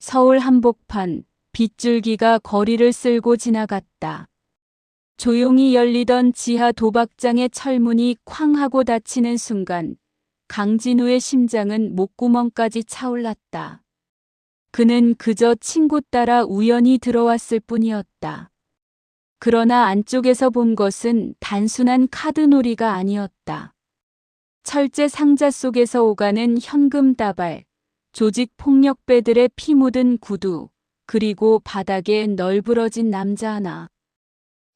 서울 한복판, 빗줄기가 거리를 쓸고 지나갔다. 조용히 열리던 지하 도박장의 철문이 쾅 하고 닫히는 순간 강진우의 심장은 목구멍까지 차올랐다. 그는 그저 친구 따라 우연히 들어왔을 뿐이었다. 그러나 안쪽에서 본 것은 단순한 카드놀이가 아니었다. 철제 상자 속에서 오가는 현금 다발, 조직 폭력배들의 피 묻은 구두, 그리고 바닥에 널브러진 남자 하나.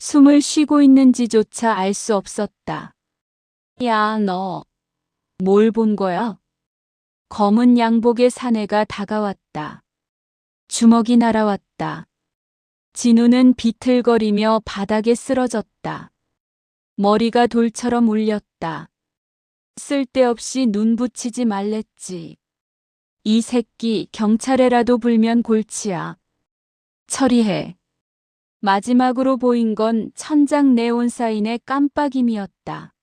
숨을 쉬고 있는지조차 알 수 없었다. 야, 너, 뭘 본 거야? 검은 양복의 사내가 다가왔다. 주먹이 날아왔다. 진우는 비틀거리며 바닥에 쓰러졌다. 머리가 돌처럼 울렸다. 쓸데없이 눈 붙이지 말랬지. 이 새끼 경찰에라도 불면 골치야. 처리해. 마지막으로 보인 건 천장 네온 사인의 깜빡임이었다.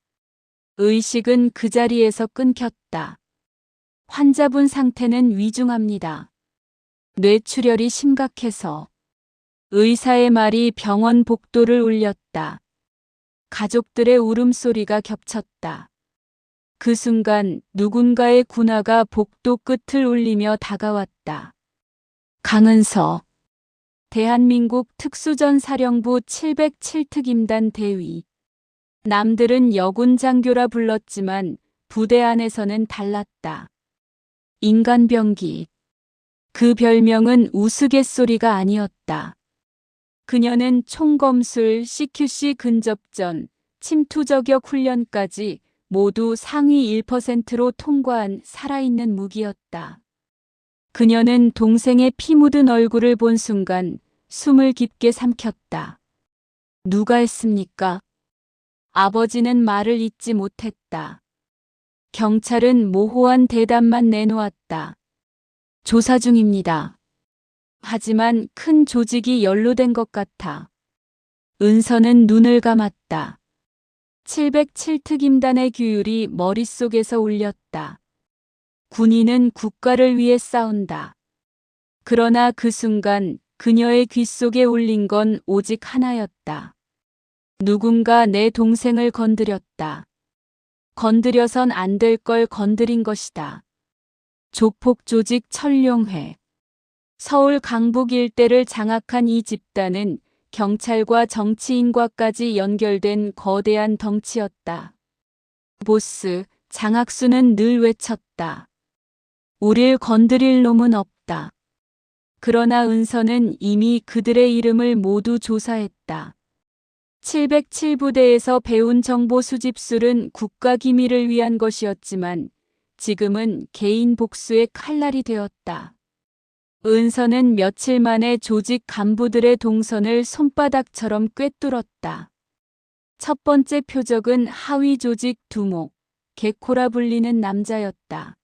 의식은 그 자리에서 끊겼다. 환자분 상태는 위중합니다. 뇌출혈이 심각해서. 의사의 말이 병원 복도를 울렸다. 가족들의 울음소리가 겹쳤다. 그 순간 누군가의 군화가 복도 끝을 울리며 다가왔다. 강은서, 대한민국 특수전사령부 707특임단 대위. 남들은 여군 장교라 불렀지만 부대 안에서는 달랐다. 인간병기. 그 별명은 우스갯소리가 아니었다. 그녀는 총검술, CQC 근접전, 침투 저격 훈련까지 모두 상위 1%로 통과한 살아있는 무기였다. 그녀는 동생의 피 묻은 얼굴을 본 순간 숨을 깊게 삼켰다. 누가 했습니까? 아버지는 말을 잇지 못했다. 경찰은 모호한 대답만 내놓았다. 조사 중입니다. 하지만 큰 조직이 연루된 것 같아. 은서는 눈을 감았다. 707특임단의 규율이 머릿속에서 울렸다. 군인은 국가를 위해 싸운다. 그러나 그 순간 그녀의 귓속에 울린 건 오직 하나였다. 누군가 내 동생을 건드렸다. 건드려선 안 될 걸 건드린 것이다. 조폭 조직 천룡회. 서울 강북 일대를 장악한 이 집단은 경찰과 정치인과까지 연결된 거대한 덩치였다. 보스, 장학수는 늘 외쳤다. 우릴 건드릴 놈은 없다. 그러나 은서는 이미 그들의 이름을 모두 조사했다. 707부대에서 배운 정보 수집술은 국가 기밀을 위한 것이었지만 지금은 개인 복수의 칼날이 되었다. 은서는 며칠 만에 조직 간부들의 동선을 손바닥처럼 꿰뚫었다. 첫 번째 표적은 하위 조직 두목, 개코라 불리는 남자였다.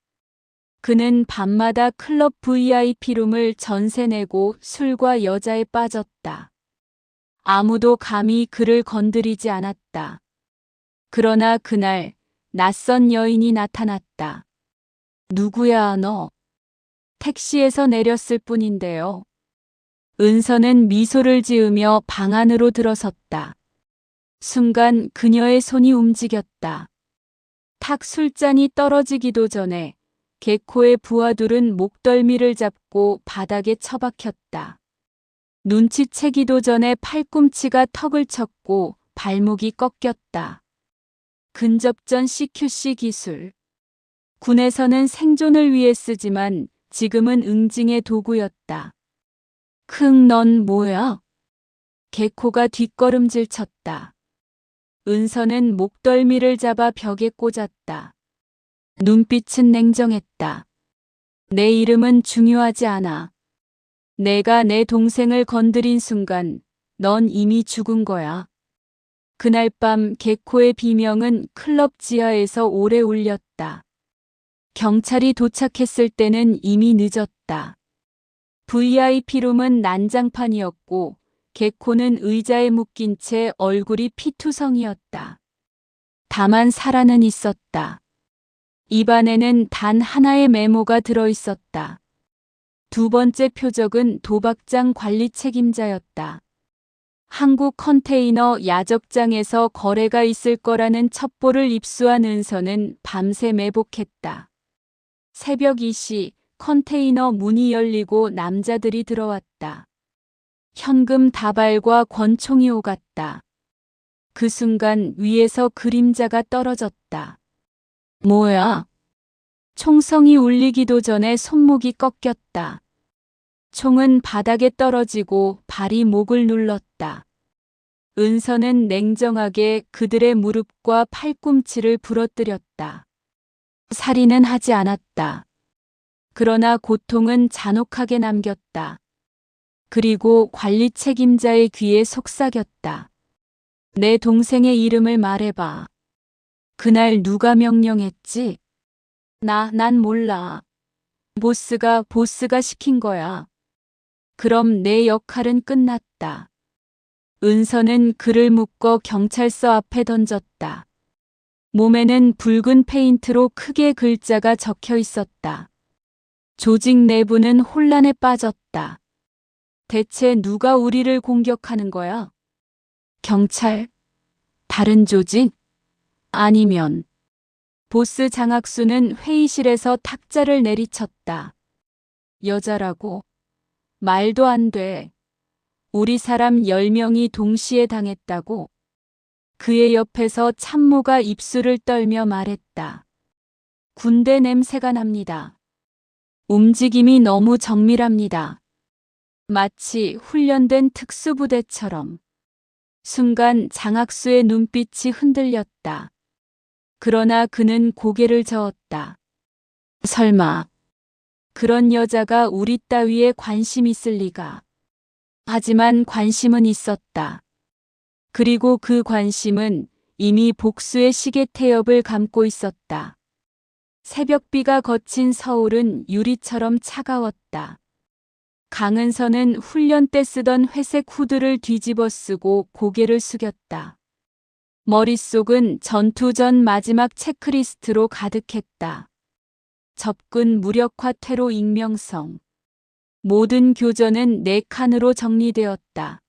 그는 밤마다 클럽 VIP룸을 전세 내고 술과 여자에 빠졌다. 아무도 감히 그를 건드리지 않았다. 그러나 그날 낯선 여인이 나타났다. 누구야 너? 택시에서 내렸을 뿐인데요. 은서는 미소를 지으며 방 안으로 들어섰다. 순간 그녀의 손이 움직였다. 탁 술잔이 떨어지기도 전에 개코의 부하들은 목덜미를 잡고 바닥에 처박혔다. 눈치채기도 전에 팔꿈치가 턱을 쳤고 발목이 꺾였다. 근접전 CQC 기술. 군에서는 생존을 위해 쓰지만 지금은 응징의 도구였다. 넌 뭐야? 개코가 뒷걸음질 쳤다. 은서는 목덜미를 잡아 벽에 꽂았다. 눈빛은 냉정했다. 내 이름은 중요하지 않아. 내가 내 동생을 건드린 순간 넌 이미 죽은 거야. 그날 밤 개코의 비명은 클럽 지하에서 오래 울렸다. 경찰이 도착했을 때는 이미 늦었다. VIP룸은 난장판이었고 개코는 의자에 묶인 채 얼굴이 피투성이었다. 다만 사라는 있었다. 입안에는 단 하나의 메모가 들어있었다. 두 번째 표적은 도박장 관리 책임자였다. 한국 컨테이너 야적장에서 거래가 있을 거라는 첩보를 입수한 은서는 밤새 매복했다. 새벽 2시 컨테이너 문이 열리고 남자들이 들어왔다. 현금 다발과 권총이 오갔다. 그 순간 위에서 그림자가 떨어졌다. 뭐야? 총성이 울리기도 전에 손목이 꺾였다. 총은 바닥에 떨어지고 발이 목을 눌렀다. 은서는 냉정하게 그들의 무릎과 팔꿈치를 부러뜨렸다. 살인은 하지 않았다. 그러나 고통은 잔혹하게 남겼다. 그리고 관리 책임자의 귀에 속삭였다. 내 동생의 이름을 말해봐. 그날 누가 명령했지? 난 몰라. 보스가 시킨 거야. 그럼 내 역할은 끝났다. 은서는 그를 묶어 경찰서 앞에 던졌다. 몸에는 붉은 페인트로 크게 글자가 적혀 있었다. 조직 내부는 혼란에 빠졌다. 대체 누가 우리를 공격하는 거야? 경찰? 다른 조직? 아니면 보스 장학수는 회의실에서 탁자를 내리쳤다. 여자라고? 말도 안 돼. 우리 사람 10명이 동시에 당했다고? 그의 옆에서 참모가 입술을 떨며 말했다. 군대 냄새가 납니다. 움직임이 너무 정밀합니다. 마치 훈련된 특수부대처럼. 순간 장학수의 눈빛이 흔들렸다. 그러나 그는 고개를 저었다. 설마 그런 여자가 우리 따위에 관심 있을 리가. 하지만 관심은 있었다. 그리고 그 관심은 이미 복수의 시계 태엽을 감고 있었다. 새벽비가 거친 서울은 유리처럼 차가웠다. 강은서는 훈련 때 쓰던 회색 후드를 뒤집어 쓰고 고개를 숙였다. 머릿속은 전투 전 마지막 체크리스트로 가득했다. 접근 무력화 퇴로 익명성. 모든 교전은 4칸으로 정리되었다.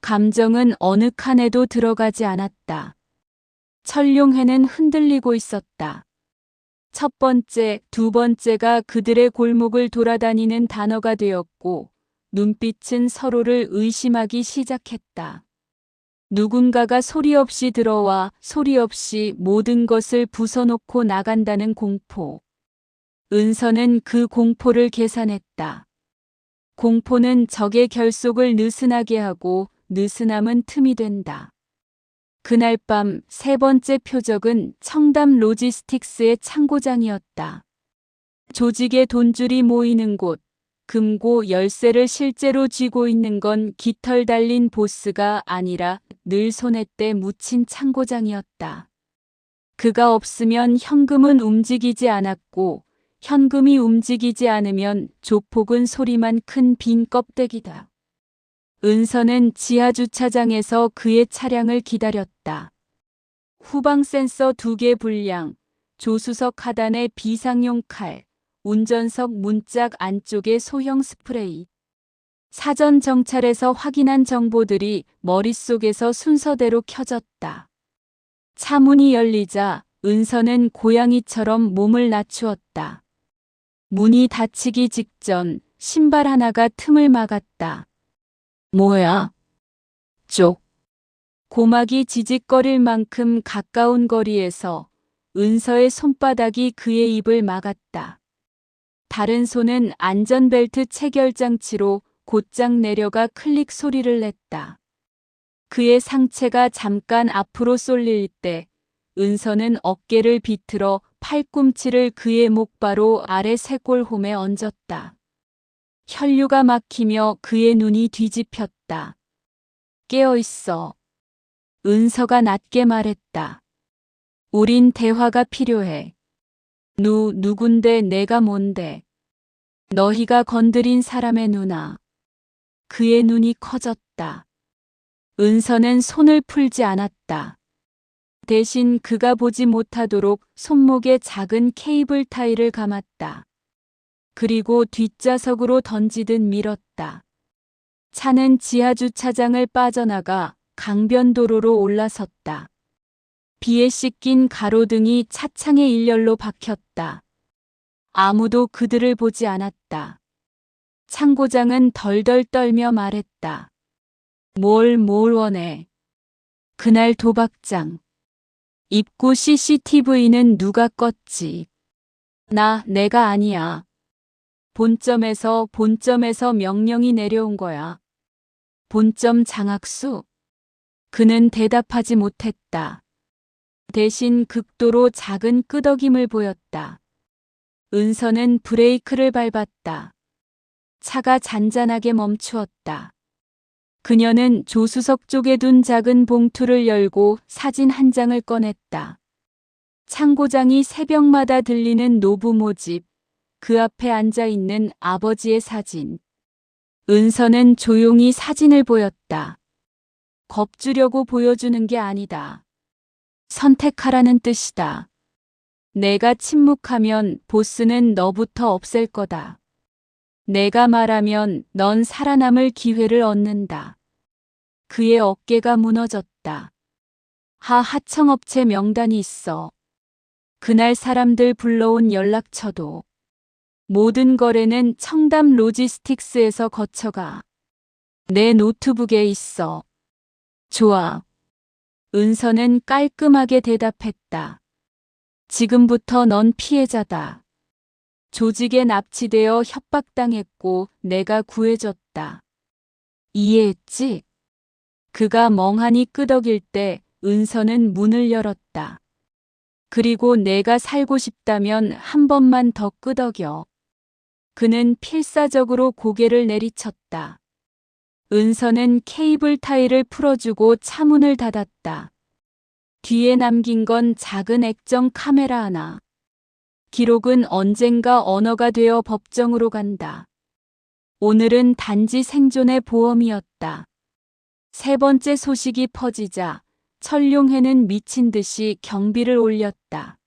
감정은 어느 칸에도 들어가지 않았다. 철룡회는 흔들리고 있었다. 첫 번째, 두 번째가 그들의 골목을 돌아다니는 단어가 되었고 눈빛은 서로를 의심하기 시작했다. 누군가가 소리 없이 들어와 소리 없이 모든 것을 부숴놓고 나간다는 공포. 은서는 그 공포를 계산했다. 공포는 적의 결속을 느슨하게 하고 느슨함은 틈이 된다. 그날 밤 세 번째 표적은 청담 로지스틱스의 창고장이었다. 조직의 돈줄이 모이는 곳, 금고 열쇠를 실제로 쥐고 있는 건 깃털 달린 보스가 아니라 늘 손에 때 묻힌 창고장이었다. 그가 없으면 현금은 움직이지 않았고 현금이 움직이지 않으면 조폭은 소리만 큰 빈 껍데기다. 은서는 지하주차장에서 그의 차량을 기다렸다. 후방 센서 2개 불량, 조수석 하단에 비상용 칼, 운전석 문짝 안쪽에 소형 스프레이. 사전 정찰에서 확인한 정보들이 머릿속에서 순서대로 켜졌다. 차 문이 열리자 은서는 고양이처럼 몸을 낮추었다. 문이 닫히기 직전 신발 하나가 틈을 막았다. 뭐야? 쪽. 고막이 지직거릴 만큼 가까운 거리에서 은서의 손바닥이 그의 입을 막았다. 다른 손은 안전벨트 체결 장치로 곧장 내려가 클릭 소리를 냈다. 그의 상체가 잠깐 앞으로 쏠릴 때 은서는 어깨를 비틀어 팔꿈치를 그의 목바로 아래 쇄골홈에 얹었다. 혈류가 막히며 그의 눈이 뒤집혔다. 깨어있어. 은서가 낮게 말했다. 우린 대화가 필요해. 누군데 내가 뭔데. 너희가 건드린 사람의 누나. 그의 눈이 커졌다. 은서는 손을 풀지 않았다. 대신 그가 보지 못하도록 손목에 작은 케이블 타이를 감았다. 그리고 뒷좌석으로 던지듯 밀었다. 차는 지하주차장을 빠져나가 강변도로로 올라섰다. 비에 씻긴 가로등이 차창에 일렬로 박혔다. 아무도 그들을 보지 않았다. 창고장은 덜덜 떨며 말했다. 뭘 원해? 그날 도박장. 입구 CCTV는 누가 껐지? 내가 아니야. 본점에서 명령이 내려온 거야. 본점 장학수? 그는 대답하지 못했다. 대신 극도로 작은 끄덕임을 보였다. 은서는 브레이크를 밟았다. 차가 잔잔하게 멈추었다. 그녀는 조수석 쪽에 둔 작은 봉투를 열고 사진 한 장을 꺼냈다. 창고장이 새벽마다 들리는 노부 모집, 그 앞에 앉아 있는 아버지의 사진. 은서는 조용히 사진을 보였다. 겁주려고 보여주는 게 아니다. 선택하라는 뜻이다. 내가 침묵하면 보스는 너부터 없앨 거다. 내가 말하면 넌 살아남을 기회를 얻는다. 그의 어깨가 무너졌다. 하청업체 명단이 있어. 그날 사람들 불러온 연락처도. 모든 거래는 청담 로지스틱스에서 거쳐가. 내 노트북에 있어. 좋아. 은서는 깔끔하게 대답했다. 지금부터 넌 피해자다. 조직에 납치되어 협박당했고 내가 구해줬다. 이해했지? 그가 멍하니 끄덕일 때 은서는 문을 열었다. 그리고 내가 살고 싶다면 한 번만 더 끄덕여. 그는 필사적으로 고개를 내리쳤다. 은서는 케이블 타이를 풀어주고 차문을 닫았다. 뒤에 남긴 건 작은 액정 카메라 하나. 기록은 언젠가 언어가 되어 법정으로 간다. 오늘은 단지 생존의 보험이었다. 세 번째 소식이 퍼지자 철룡회는 미친 듯이 경비를 올렸다.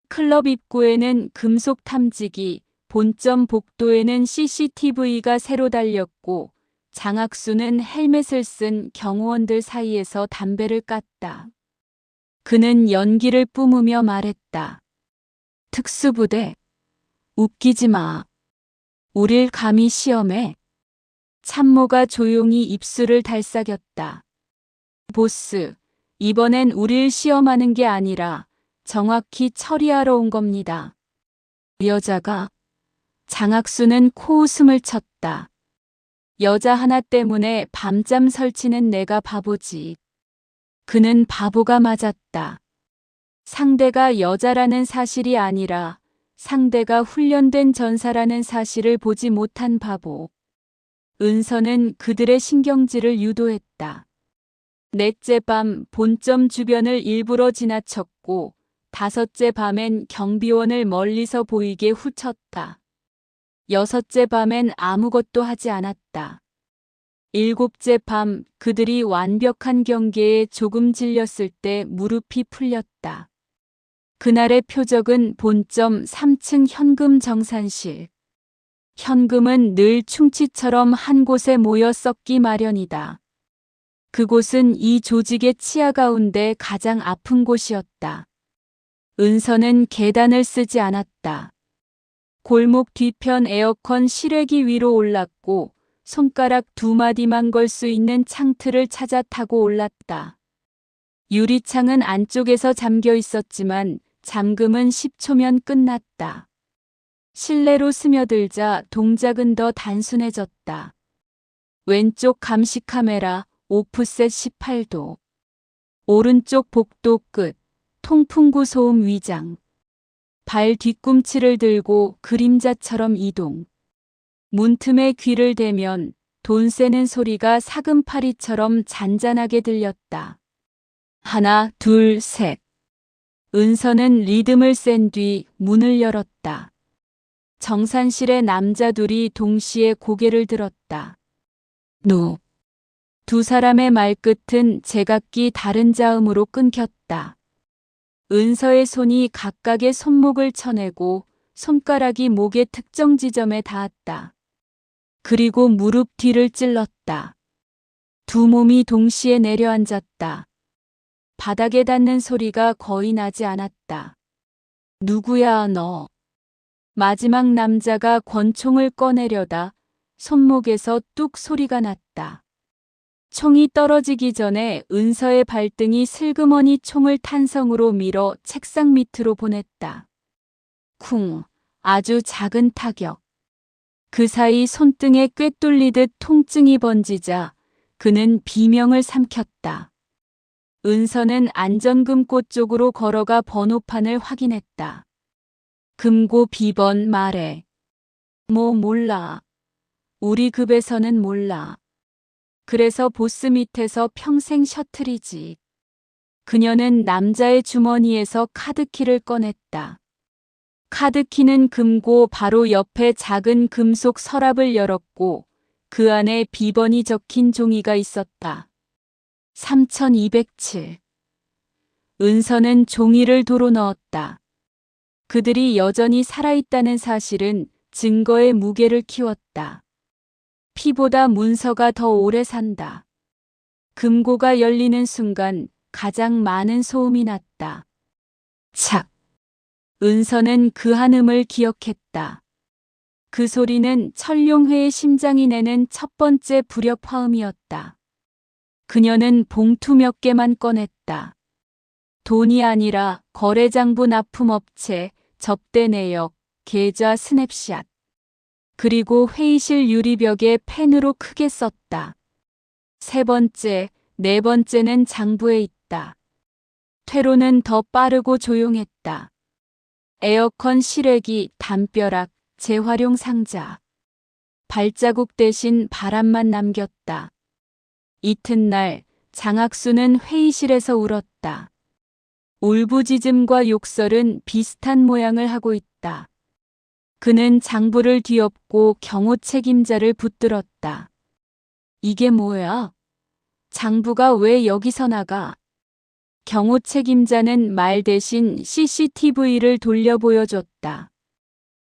클럽 입구에는 금속 탐지기, 본점 복도에는 CCTV가 새로 달렸고 장학수는 헬멧을 쓴 경호원들 사이에서 담배를 깠다. 그는 연기를 뿜으며 말했다. 특수부대, 웃기지 마. 우릴 감히 시험해. 참모가 조용히 입술을 달싹였다. 보스, 이번엔 우릴 시험하는 게 아니라 정확히 처리하러 온 겁니다. 여자가. 장학수는 코웃음을 쳤다. 여자 하나 때문에 밤잠 설치는 내가 바보지. 그는 바보가 맞았다. 상대가 여자라는 사실이 아니라 상대가 훈련된 전사라는 사실을 보지 못한 바보. 은서는 그들의 신경질을 유도했다. 넷째 밤 본점 주변을 일부러 지나쳤고 다섯째 밤엔 경비원을 멀리서 보이게 훌쳤다. 여섯째 밤엔 아무것도 하지 않았다. 일곱째 밤 그들이 완벽한 경계에 조금 질렸을 때 무릎이 풀렸다. 그날의 표적은 본점 3층 현금 정산실. 현금은 늘 충치처럼 한 곳에 모여 썩기 마련이다. 그곳은 이 조직의 치아 가운데 가장 아픈 곳이었다. 은서는 계단을 쓰지 않았다. 골목 뒤편 에어컨 실외기 위로 올랐고 손가락 두 마디만 걸 수 있는 창틀을 찾아 타고 올랐다. 유리창은 안쪽에서 잠겨 있었지만 잠금은 10초면 끝났다. 실내로 스며들자 동작은 더 단순해졌다. 왼쪽 감시 카메라 오프셋 18도. 오른쪽 복도 끝 통풍구 소음 위장. 발 뒤꿈치를 들고 그림자처럼 이동. 문틈에 귀를 대면 돈 세는 소리가 사금파리처럼 잔잔하게 들렸다. 하나, 둘, 셋. 은서는 리듬을 센 뒤 문을 열었다. 정산실의 남자 둘이 동시에 고개를 들었다. 노. 두 사람의 말끝은 제각기 다른 자음으로 끊겼다. 은서의 손이 각각의 손목을 쳐내고 손가락이 목의 특정 지점에 닿았다. 그리고 무릎 뒤를 찔렀다. 두 몸이 동시에 내려앉았다. 바닥에 닿는 소리가 거의 나지 않았다. 누구야 너? 마지막 남자가 권총을 꺼내려다 손목에서 뚝 소리가 났다. 총이 떨어지기 전에 은서의 발등이 슬그머니 총을 탄성으로 밀어 책상 밑으로 보냈다. 쿵, 아주 작은 타격. 그 사이 손등에 꿰뚫리듯 통증이 번지자 그는 비명을 삼켰다. 은서는 안전금고 쪽으로 걸어가 번호판을 확인했다. 금고 B번 말해. 몰라. 우리 급에서는 몰라. 그래서 보스 밑에서 평생 셔틀이지. 그녀는 남자의 주머니에서 카드키를 꺼냈다. 카드키는 금고 바로 옆에 작은 금속 서랍을 열었고 그 안에 비번이 적힌 종이가 있었다. 3207. 은서는 종이를 도로 넣었다. 그들이 여전히 살아있다는 사실은 증거의 무게를 키웠다. 피보다 문서가 더 오래 산다. 금고가 열리는 순간 가장 많은 소음이 났다. 착! 은서는 그 한음을 기억했다. 그 소리는 철룡회의 심장이 내는 첫 번째 부력 화음이었다. 그녀는 봉투 몇 개만 꺼냈다. 돈이 아니라 거래장부 납품업체, 접대 내역, 계좌 스냅샷. 그리고 회의실 유리벽에 펜으로 크게 썼다. 세 번째, 네 번째는 장부에 있다. 퇴로는 더 빠르고 조용했다. 에어컨 실외기, 담벼락, 재활용 상자. 발자국 대신 바람만 남겼다. 이튿날 장학수는 회의실에서 울었다. 울부짖음과 욕설은 비슷한 모양을 하고 있다. 그는 장부를 뒤엎고 경호 책임자를 붙들었다. 이게 뭐야? 장부가 왜 여기서 나가? 경호 책임자는 말 대신 CCTV를 돌려 보여줬다.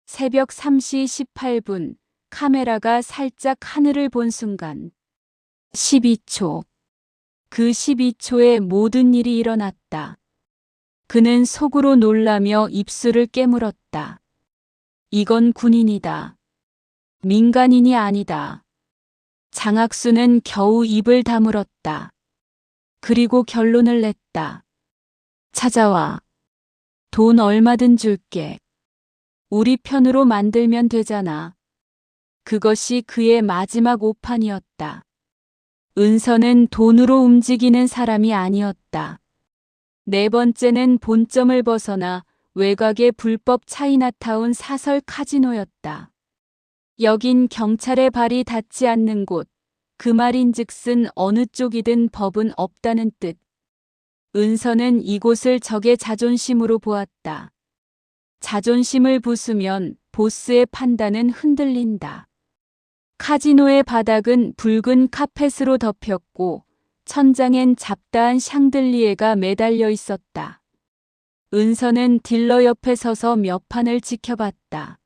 새벽 3시 18분, 카메라가 살짝 하늘을 본 순간. 12초. 그 12초에 모든 일이 일어났다. 그는 속으로 놀라며 입술을 깨물었다. 이건 군인이다. 민간인이 아니다. 장학수는 겨우 입을 다물었다. 그리고 결론을 냈다. 찾아와. 돈 얼마든 줄게. 우리 편으로 만들면 되잖아. 그것이 그의 마지막 오판이었다. 은서는 돈으로 움직이는 사람이 아니었다. 네 번째는 본점을 벗어나 외곽의 불법 차이나타운 사설 카지노였다. 여긴 경찰의 발이 닿지 않는 곳, 그 말인즉슨 어느 쪽이든 법은 없다는 뜻. 은서는 이곳을 적의 자존심으로 보았다. 자존심을 부수면 보스의 판단은 흔들린다. 카지노의 바닥은 붉은 카펫으로 덮였고 천장엔 잡다한 샹들리에가 매달려 있었다. 은서는 딜러 옆에 서서 몇 판을 지켜봤다.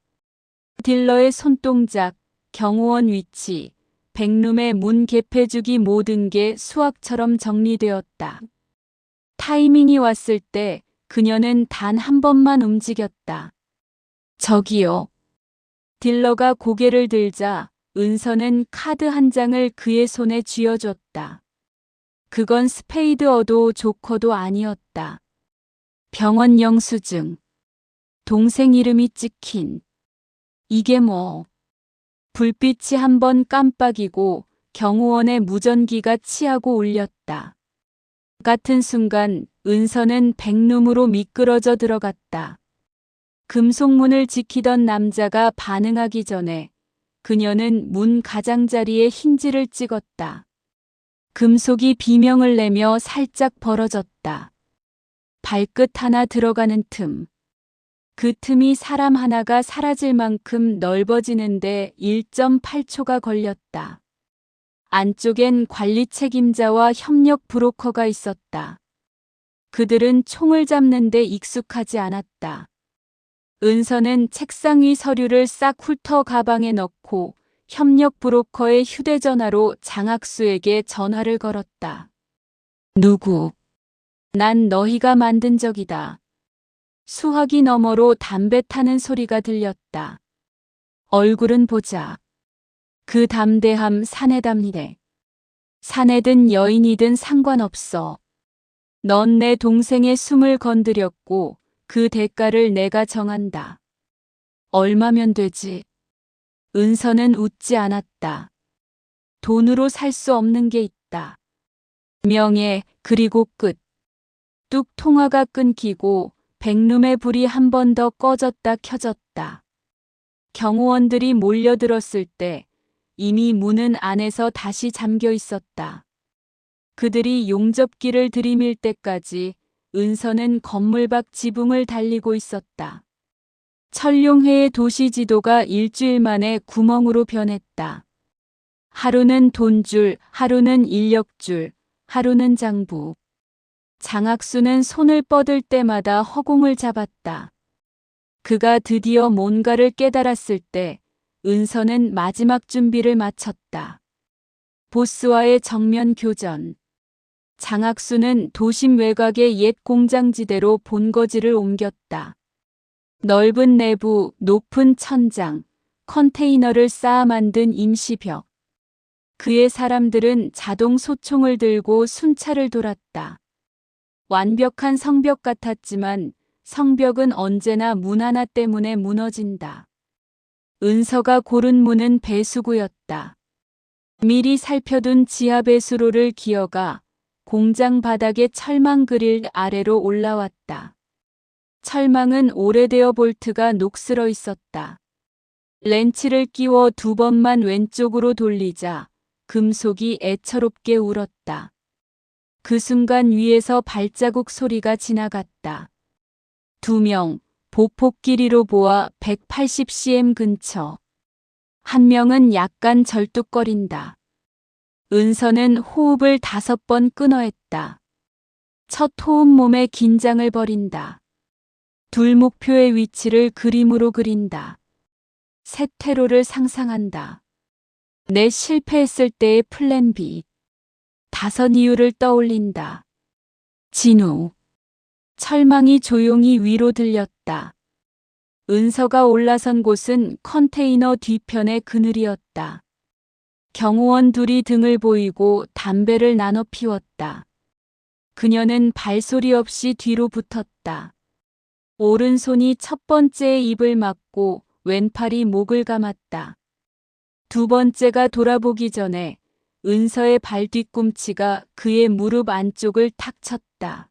딜러의 손동작, 경호원 위치, 백룸의 문 개폐주기 모든 게 수학처럼 정리되었다. 타이밍이 왔을 때 그녀는 단 한 번만 움직였다. 저기요. 딜러가 고개를 들자 은서는 카드 한 장을 그의 손에 쥐어줬다. 그건 스페이드어도 조커도 아니었다. 병원 영수증. 동생 이름이 찍힌. 이게 뭐. 불빛이 한 번 깜빡이고 경호원의 무전기가 치하고 울렸다. 같은 순간 은서는 백룸으로 미끄러져 들어갔다. 금속문을 지키던 남자가 반응하기 전에 그녀는 문 가장자리에 힌지를 찍었다. 금속이 비명을 내며 살짝 벌어졌다. 발끝 하나 들어가는 틈. 그 틈이 사람 하나가 사라질 만큼 넓어지는데 1.8초가 걸렸다. 안쪽엔 관리 책임자와 협력 브로커가 있었다. 그들은 총을 잡는데 익숙하지 않았다. 은서는 책상 위 서류를 싹 훑어 가방에 넣고 협력 브로커의 휴대전화로 장학수에게 전화를 걸었다. 누구? 난 너희가 만든 적이다. 수화기 너머로 담배 타는 소리가 들렸다. 얼굴은 보자. 그 담대함 사내답니래. 사내든 여인이든 상관없어. 넌 내 동생의 숨을 건드렸고 그 대가를 내가 정한다. 얼마면 되지? 은서는 웃지 않았다. 돈으로 살 수 없는 게 있다. 명예, 그리고 끝. 뚝 통화가 끊기고 백룸의 불이 한 번 더 꺼졌다 켜졌다. 경호원들이 몰려들었을 때 이미 문은 안에서 다시 잠겨 있었다. 그들이 용접기를 들이밀 때까지 은서는 건물 밖 지붕을 달리고 있었다. 천룡회의 도시지도가 일주일 만에 구멍으로 변했다. 하루는 돈줄, 하루는 인력줄, 하루는 장부. 장학수는 손을 뻗을 때마다 허공을 잡았다. 그가 드디어 뭔가를 깨달았을 때 은서는 마지막 준비를 마쳤다. 보스와의 정면 교전. 장학수는 도심 외곽의 옛 공장지대로 본거지를 옮겼다. 넓은 내부, 높은 천장, 컨테이너를 쌓아 만든 임시벽. 그의 사람들은 자동 소총을 들고 순찰을 돌았다. 완벽한 성벽 같았지만 성벽은 언제나 문 하나 때문에 무너진다. 은서가 고른 문은 배수구였다. 미리 살펴둔 지하 배수로를 기어가 공장 바닥의 철망 그릴 아래로 올라왔다. 철망은 오래되어 볼트가 녹슬어 있었다. 렌치를 끼워 2번만 왼쪽으로 돌리자 금속이 애처롭게 울었다. 그 순간 위에서 발자국 소리가 지나갔다. 2명, 보폭 길이로 보아 180cm 근처. 한 명은 약간 절뚝거린다. 은서는 호흡을 5번 끊어했다. 첫 호흡 몸에 긴장을 버린다. 둘 목표의 위치를 그림으로 그린다. 셋 퇴로를 상상한다. 내 실패했을 때의 플랜 B. 5 이유를 떠올린다. 진우. 철망이 조용히 위로 들렸다. 은서가 올라선 곳은 컨테이너 뒤편의 그늘이었다. 경호원 둘이 등을 보이고 담배를 나눠 피웠다. 그녀는 발소리 없이 뒤로 붙었다. 오른손이 첫 번째의 입을 막고 왼팔이 목을 감았다. 2번째가 돌아보기 전에 은서의 발 뒤꿈치가 그의 무릎 안쪽을 탁 쳤다.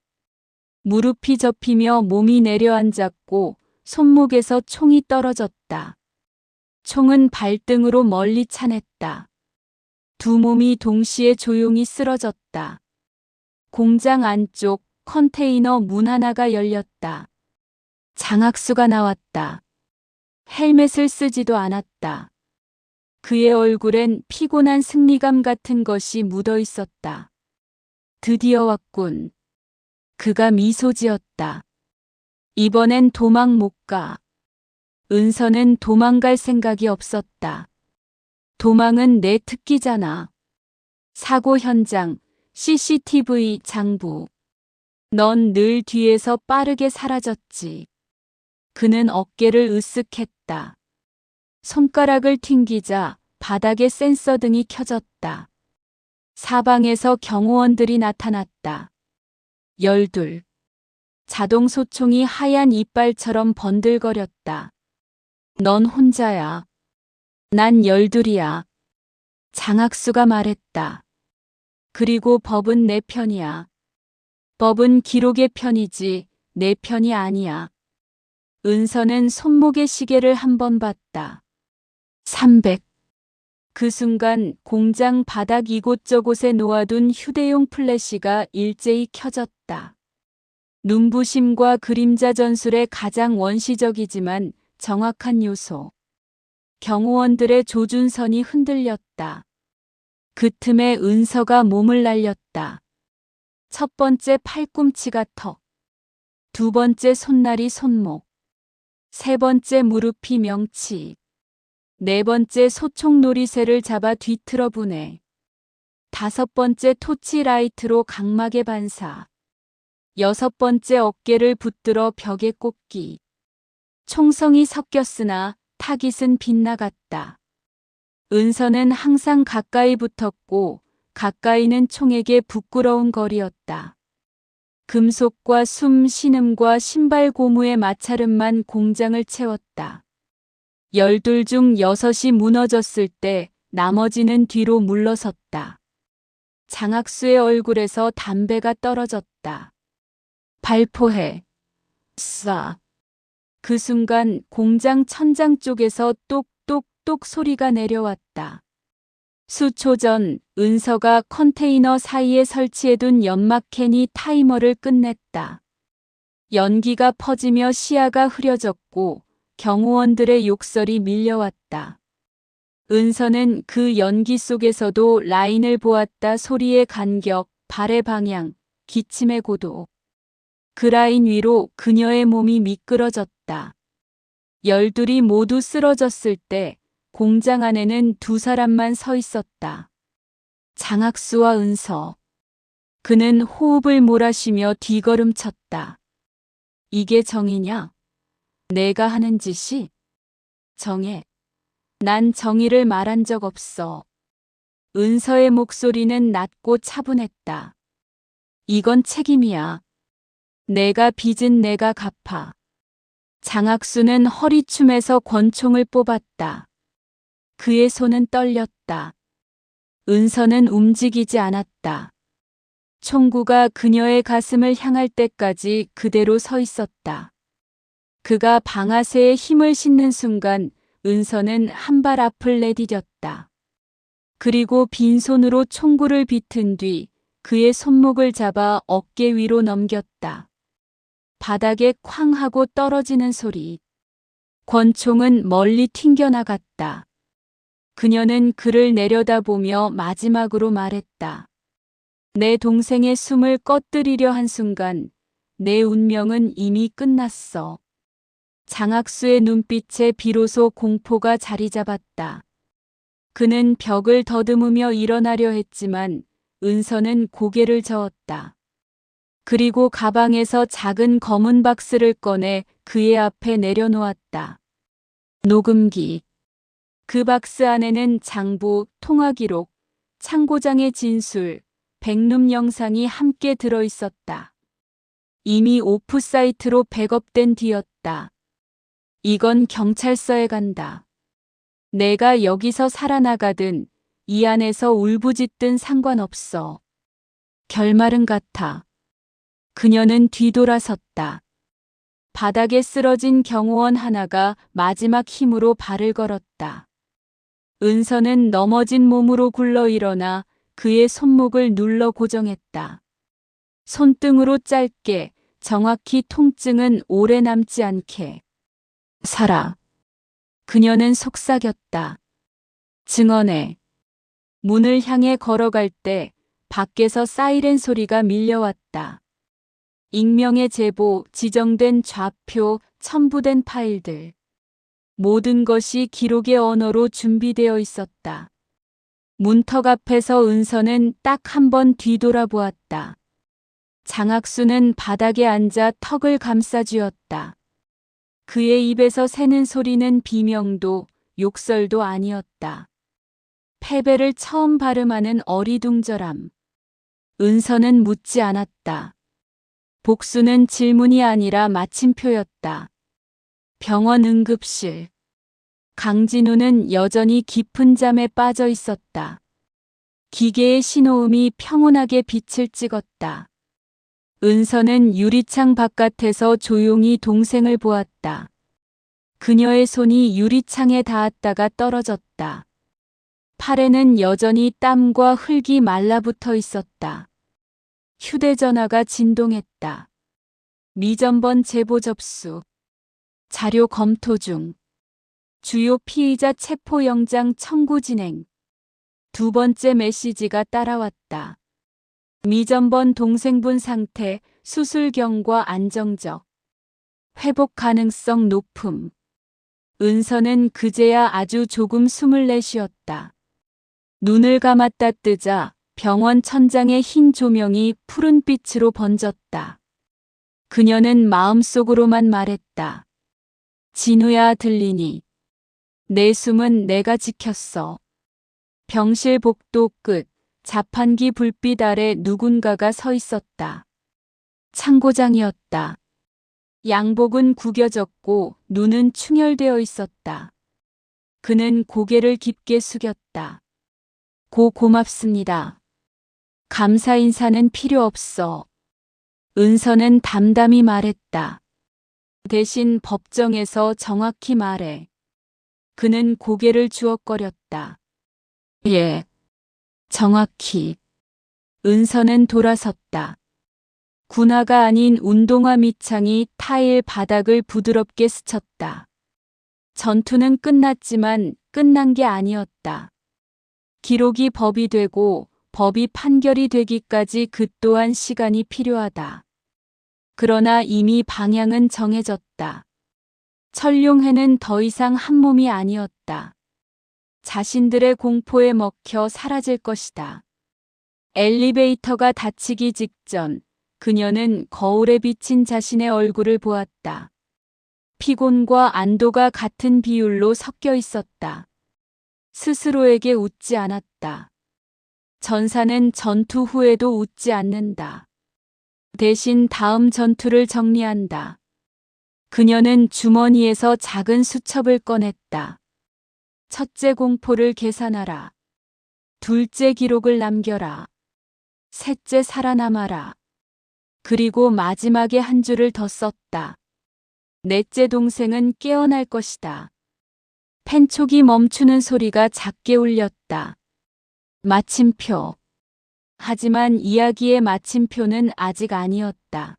무릎이 접히며 몸이 내려앉았고 손목에서 총이 떨어졌다. 총은 발등으로 멀리 차냈다. 2 몸이 동시에 조용히 쓰러졌다. 공장 안쪽 컨테이너 문 하나가 열렸다. 장학수가 나왔다. 헬멧을 쓰지도 않았다. 그의 얼굴엔 피곤한 승리감 같은 것이 묻어 있었다. 드디어 왔군. 그가 미소 지었다. 이번엔 도망 못 가. 은서는 도망갈 생각이 없었다. 도망은 내 특기잖아. 사고 현장, CCTV 장부. 넌 늘 뒤에서 빠르게 사라졌지. 그는 어깨를 으쓱했다. 손가락을 튕기자 바닥에 센서 등이 켜졌다. 사방에서 경호원들이 나타났다. 12. 자동 소총이 하얀 이빨처럼 번들거렸다. 넌 혼자야. 난 12이야. 장학수가 말했다. 그리고 법은 내 편이야. 법은 기록의 편이지 내 편이 아니야. 은서는 손목의 시계를 한 번 봤다. 300. 그 순간 공장 바닥 이곳저곳에 놓아둔 휴대용 플래시가 일제히 켜졌다. 눈부심과 그림자 전술의 가장 원시적이지만 정확한 요소. 경호원들의 조준선이 흔들렸다. 그 틈에 은서가 몸을 날렸다. 첫 번째 팔꿈치가 턱. 2번째 손날이 손목. 세 번째 무릎이 명치. 네 번째 소총놀이새를 잡아 뒤틀어 보내. 다섯 번째 토치라이트로 각막에 반사. 여섯 번째 어깨를 붙들어 벽에 꽂기. 총성이 섞였으나 타깃은 빗나갔다. 은서는 항상 가까이 붙었고 가까이는 총에게 부끄러운 거리였다. 금속과 숨 신음과 신발 고무의 마찰음만 공장을 채웠다. 12 중 6이 무너졌을 때 나머지는 뒤로 물러섰다. 장학수의 얼굴에서 담배가 떨어졌다. 발포해. 쏴. 그 순간 공장 천장 쪽에서 똑똑똑 소리가 내려왔다. 수초 전 은서가 컨테이너 사이에 설치해둔 연막캔이 타이머를 끝냈다. 연기가 퍼지며 시야가 흐려졌고 경호원들의 욕설이 밀려왔다. 은서는 그 연기 속에서도 라인을 보았다. 소리의 간격, 발의 방향, 기침의 고도. 그 라인 위로 그녀의 몸이 미끄러졌다. 12이 모두 쓰러졌을 때 공장 안에는 두 사람만 서 있었다. 장학수와 은서. 그는 호흡을 몰아쉬며 뒤걸음쳤다. 이게 정의냐? 내가 하는 짓이? 정해. 난 정의를 말한 적 없어. 은서의 목소리는 낮고 차분했다. 이건 책임이야. 내가 빚은 내가 갚아. 장학수는 허리춤에서 권총을 뽑았다. 그의 손은 떨렸다. 은서는 움직이지 않았다. 총구가 그녀의 가슴을 향할 때까지 그대로 서 있었다. 그가 방아쇠에 힘을 싣는 순간 은서는 한 발 앞을 내디뎠다. 그리고 빈손으로 총구를 비튼 뒤 그의 손목을 잡아 어깨 위로 넘겼다. 바닥에 쾅 하고 떨어지는 소리. 권총은 멀리 튕겨나갔다. 그녀는 그를 내려다보며 마지막으로 말했다. 내 동생의 숨을 꺼뜨리려 한 순간 내 운명은 이미 끝났어. 장학수의 눈빛에 비로소 공포가 자리 잡았다. 그는 벽을 더듬으며 일어나려 했지만 은서는 고개를 저었다. 그리고 가방에서 작은 검은 박스를 꺼내 그의 앞에 내려놓았다. 녹음기. 그 박스 안에는 장부, 통화기록, 창고장의 진술, 백룸 영상이 함께 들어있었다. 이미 오프사이트로 백업된 뒤였다. 이건 경찰서에 간다. 내가 여기서 살아나가든 이 안에서 울부짖든 상관없어. 결말은 같아. 그녀는 뒤돌아섰다. 바닥에 쓰러진 경호원 하나가 마지막 힘으로 발을 걸었다. 은서는 넘어진 몸으로 굴러 일어나 그의 손목을 눌러 고정했다. 손등으로 짧게, 정확히 통증은 오래 남지 않게. 살아. 그녀는 속삭였다. 증언해. 문을 향해 걸어갈 때 밖에서 사이렌 소리가 밀려왔다. 익명의 제보, 지정된 좌표, 첨부된 파일들. 모든 것이 기록의 언어로 준비되어 있었다. 문턱 앞에서 은서는 딱 한 번 뒤돌아보았다. 장학수는 바닥에 앉아 턱을 감싸쥐었다. 그의 입에서 새는 소리는 비명도, 욕설도 아니었다. 패배를 처음 발음하는 어리둥절함. 은서는 묻지 않았다. 복수는 질문이 아니라 마침표였다. 병원 응급실. 강진우는 여전히 깊은 잠에 빠져 있었다. 기계의 신호음이 평온하게 빛을 찍었다. 은서는 유리창 바깥에서 조용히 동생을 보았다. 그녀의 손이 유리창에 닿았다가 떨어졌다. 팔에는 여전히 땀과 흙이 말라붙어 있었다. 휴대전화가 진동했다. 미전번 제보 접수. 자료 검토 중. 주요 피의자 체포영장 청구 진행. 두 번째 메시지가 따라왔다. 미전번 동생분 상태, 수술 경과 안정적. 회복 가능성 높음. 은서는 그제야 아주 조금 숨을 내쉬었다. 눈을 감았다 뜨자 병원 천장의 흰 조명이 푸른 빛으로 번졌다. 그녀는 마음속으로만 말했다. 진우야, 들리니? 내 숨은 내가 지켰어. 병실 복도 끝, 자판기 불빛 아래 누군가가 서 있었다. 창고장이었다. 양복은 구겨졌고 눈은 충혈되어 있었다. 그는 고개를 깊게 숙였다. 고맙습니다. 감사 인사는 필요 없어. 은서는 담담히 말했다. 대신 법정에서 정확히 말해. 그는 고개를 주걱거렸다. 예, 정확히. 은서는 돌아섰다. 군화가 아닌 운동화 밑창이 타일 바닥을 부드럽게 스쳤다. 전투는 끝났지만 끝난 게 아니었다. 기록이 법이 되고 법이 판결이 되기까지 그 또한 시간이 필요하다. 그러나 이미 방향은 정해졌다. 천룡회는 더 이상 한 몸이 아니었다. 자신들의 공포에 먹혀 사라질 것이다. 엘리베이터가 닫히기 직전 그녀는 거울에 비친 자신의 얼굴을 보았다. 피곤과 안도가 같은 비율로 섞여 있었다. 스스로에게 웃지 않았다. 전사는 전투 후에도 웃지 않는다. 대신 다음 전투를 정리한다. 그녀는 주머니에서 작은 수첩을 꺼냈다. 첫째 공포를 계산하라. 둘째 기록을 남겨라. 셋째 살아남아라. 그리고 마지막에 한 줄을 더 썼다. 넷째 동생은 깨어날 것이다. 펜촉이 멈추는 소리가 작게 울렸다. 마침표. 하지만 이야기의 마침표는 아직 아니었다.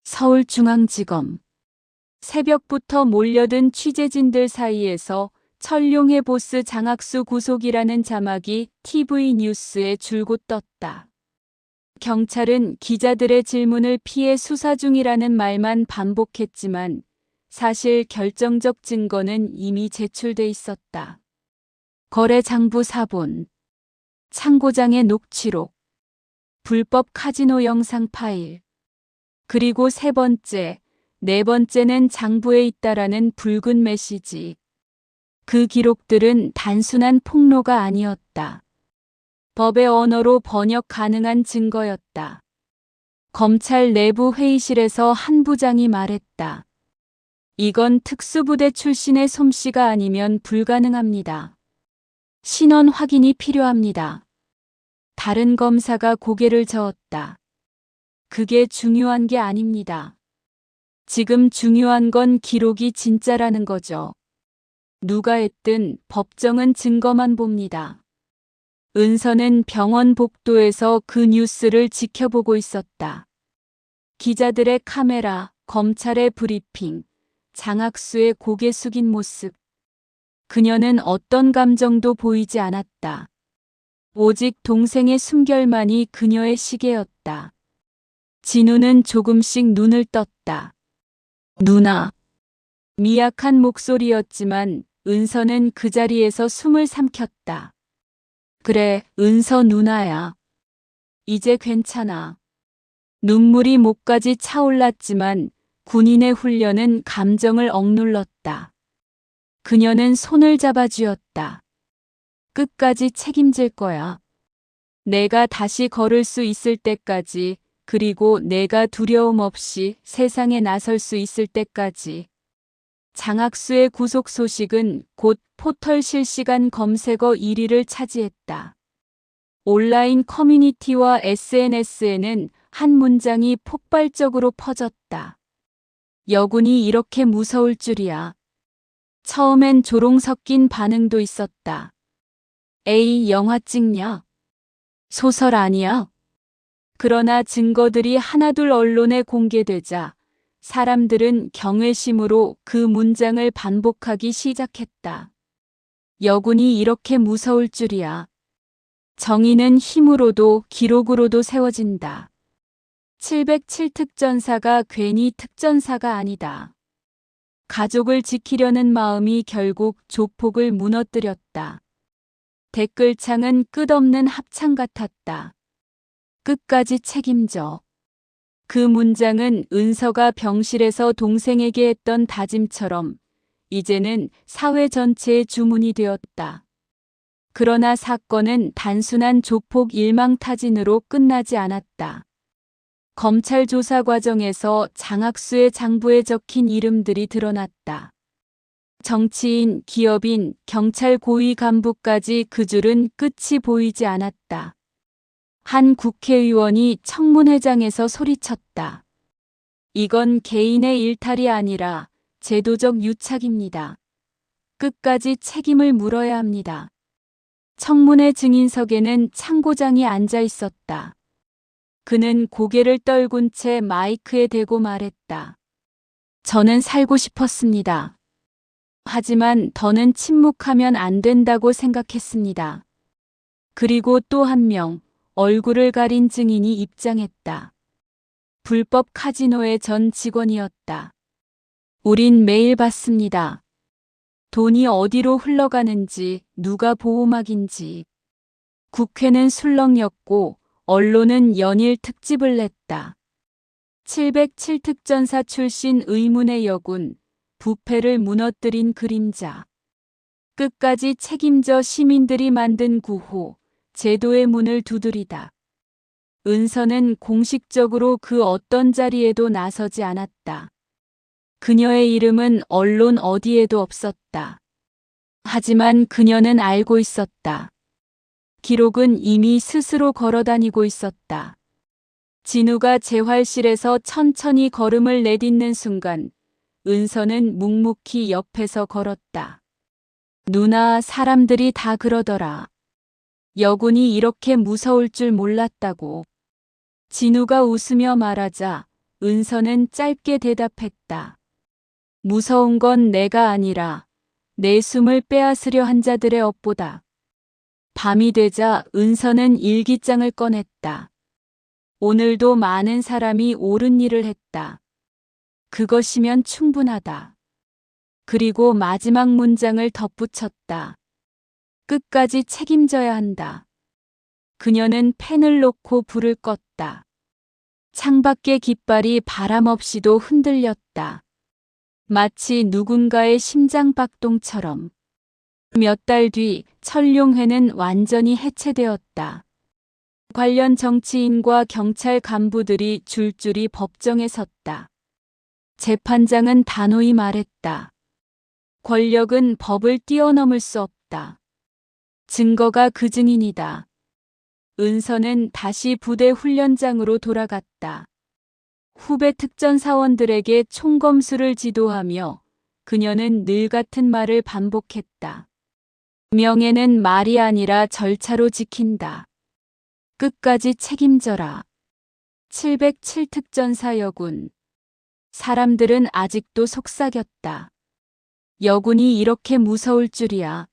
서울중앙지검. 새벽부터 몰려든 취재진들 사이에서 천룡회 보스 장학수 구속이라는 자막이 TV 뉴스에 줄곧 떴다. 경찰은 기자들의 질문을 피해 수사 중이라는 말만 반복했지만 사실 결정적 증거는 이미 제출돼 있었다. 거래장부 사본, 창고장의 녹취록, 불법 카지노 영상 파일, 그리고 세 번째, 네 번째는 장부에 있다라는 붉은 메시지. 그 기록들은 단순한 폭로가 아니었다. 법의 언어로 번역 가능한 증거였다. 검찰 내부 회의실에서 한 부장이 말했다. 이건 특수부대 출신의 솜씨가 아니면 불가능합니다. 신원 확인이 필요합니다. 다른 검사가 고개를 저었다. 그게 중요한 게 아닙니다. 지금 중요한 건 기록이 진짜라는 거죠. 누가 했든 법정은 증거만 봅니다. 은서는 병원 복도에서 그 뉴스를 지켜보고 있었다. 기자들의 카메라, 검찰의 브리핑, 장학수의 고개 숙인 모습. 그녀는 어떤 감정도 보이지 않았다. 오직 동생의 숨결만이 그녀의 시계였다. 진우는 조금씩 눈을 떴다. 누나. 미약한 목소리였지만 은서는 그 자리에서 숨을 삼켰다. 그래, 은서 누나야. 이제 괜찮아. 눈물이 목까지 차올랐지만 군인의 훈련은 감정을 억눌렀다. 그녀는 손을 잡아쥐었다. 끝까지 책임질 거야. 내가 다시 걸을 수 있을 때까지, 그리고 내가 두려움 없이 세상에 나설 수 있을 때까지. 장학수의 구속 소식은 곧 포털 실시간 검색어 1위를 차지했다. 온라인 커뮤니티와 SNS에는 한 문장이 폭발적으로 퍼졌다. 여군이 이렇게 무서울 줄이야. 처음엔 조롱 섞인 반응도 있었다. 에이, 영화 찍냐? 소설 아니야? 그러나 증거들이 하나둘 언론에 공개되자 사람들은 경외심으로 그 문장을 반복하기 시작했다. 여군이 이렇게 무서울 줄이야. 정의는 힘으로도 기록으로도 세워진다. 707 특전사가 괜히 특전사가 아니다. 가족을 지키려는 마음이 결국 조폭을 무너뜨렸다. 댓글창은 끝없는 합창 같았다. 끝까지 책임져. 그 문장은 은서가 병실에서 동생에게 했던 다짐처럼 이제는 사회 전체의 주문이 되었다. 그러나 사건은 단순한 조폭 일망타진으로 끝나지 않았다. 검찰 조사 과정에서 장학수의 장부에 적힌 이름들이 드러났다. 정치인, 기업인, 경찰 고위 간부까지 그 줄은 끝이 보이지 않았다. 한 국회의원이 청문회장에서 소리쳤다. 이건 개인의 일탈이 아니라 제도적 유착입니다. 끝까지 책임을 물어야 합니다. 청문회 증인석에는 참고장이 앉아 있었다. 그는 고개를 떨군 채 마이크에 대고 말했다. 저는 살고 싶었습니다. 하지만 더는 침묵하면 안 된다고 생각했습니다. 그리고 또 한 명, 얼굴을 가린 증인이 입장했다. 불법 카지노의 전 직원이었다. 우린 매일 봤습니다. 돈이 어디로 흘러가는지, 누가 보호막인지. 국회는 술렁였고 언론은 연일 특집을 냈다. 707 특전사 출신 의문의 여군, 부패를 무너뜨린 그림자. 끝까지 책임져 시민들이 만든 구호, 제도의 문을 두드리다. 은서는 공식적으로 그 어떤 자리에도 나서지 않았다. 그녀의 이름은 언론 어디에도 없었다. 하지만 그녀는 알고 있었다. 기록은 이미 스스로 걸어다니고 있었다. 진우가 재활실에서 천천히 걸음을 내딛는 순간 은서는 묵묵히 옆에서 걸었다. 누나, 사람들이 다 그러더라. 여군이 이렇게 무서울 줄 몰랐다고. 진우가 웃으며 말하자 은서는 짧게 대답했다. 무서운 건 내가 아니라 내 숨을 빼앗으려 한 자들의 업보다. 밤이 되자 은서는 일기장을 꺼냈다. 오늘도 많은 사람이 옳은 일을 했다. 그것이면 충분하다. 그리고 마지막 문장을 덧붙였다. 끝까지 책임져야 한다. 그녀는 펜을 놓고 불을 껐다. 창밖의 깃발이 바람 없이도 흔들렸다. 마치 누군가의 심장박동처럼. 몇 달 뒤 천룡회는 완전히 해체되었다. 관련 정치인과 경찰 간부들이 줄줄이 법정에 섰다. 재판장은 단호히 말했다. 권력은 법을 뛰어넘을 수 없다. 증거가 그 증인이다. 은서는 다시 부대 훈련장으로 돌아갔다. 후배 특전 사원들에게 총검수를 지도하며 그녀는 늘 같은 말을 반복했다. 명예는 말이 아니라 절차로 지킨다. 끝까지 책임져라. 707 특전사 여군. 사람들은 아직도 속삭였다. 여군이 이렇게 무서울 줄이야.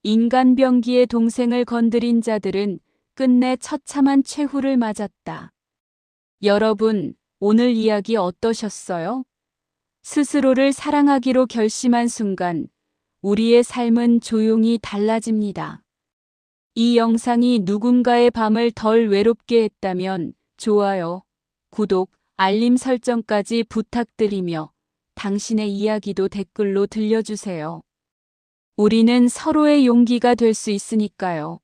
인간병기의 동생을 건드린 자들은 끝내 처참한 최후를 맞았다. 여러분, 오늘 이야기 어떠셨어요? 스스로를 사랑하기로 결심한 순간 우리의 삶은 조용히 달라집니다. 이 영상이 누군가의 밤을 덜 외롭게 했다면 좋아요, 구독, 알림 설정까지 부탁드리며 당신의 이야기도 댓글로 들려주세요. 우리는 서로의 용기가 될 수 있으니까요.